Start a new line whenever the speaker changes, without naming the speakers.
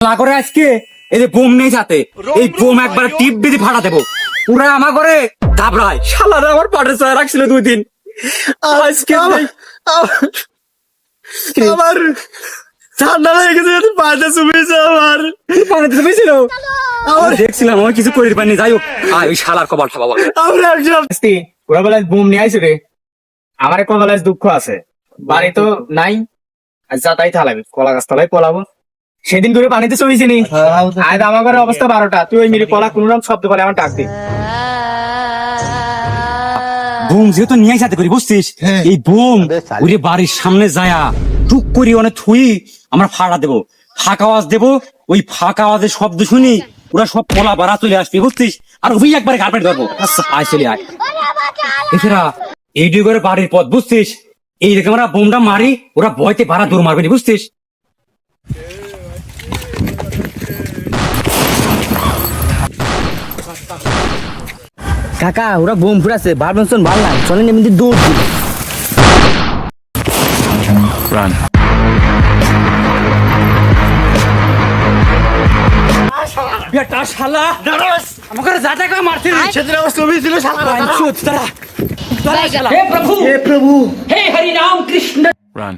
না করে আজকে এই যে বোম নেই যাতে এই বোম একবার টিপ দিয়ে ফাটা দেবো পুরা আমার করে ঘাবড়ায় শালারা আমার পাটে চড়া রাখছিল 2 দিন আজকে আমার ঠান্ডা লেগে গেছে পাটে চুমিয়েছে আমার পানিতে চুমিয়েছিল আমার দেখছিলাম আমি কিছু করে পারিনি যাই হোক ওই শালার কপালটা বাবা আমরা একজন
ওরা বলে বোম নিয়ে আইসে রে আমার কপালে দুঃখ আছে বাড়ি তো নাই যা তাই থালাবি কলা গাছ তলায় পলাবো সেদিন দূরে পানিতে চলেছি নি আজ আমার ঘরের অবস্থা 12টা তুই ওই মিরি কলা কোন রকম শব্দ করে আমার ডাক দি
বোম যেহেতু নিয়ে যেতে করি বুঝছিস এই বোম ওরে বাড়ির সামনে যায়া টুক করি অনেক থুই আমরা ফাড়া দেবো ফাঁকা আওয়াজ দেবো ওই ফাঁকা আওয়াজের শব্দ শুনি ওরা সব পলা বাড়া চলে আসবে বুঝছিস আর ওই একবারে কার্পেট ধরবো আয় চলে আয় এছাড়া এইটুকু করে বাড়ির পথ বুঝছিস এই দেখে আমরা বোমটা মারি ওরা ভয়তে ভাড়া দৌড় মারবে না বুঝছিস
কাকা ওরা বোম ফুরাছে বারবেনসন ভাল না চলেন এমনি দৌড় দিই
Run.
বেটা শালা আমাকে যা টাকা মারতে
সেদিন আমার ছবি ছিল
তারা
Run.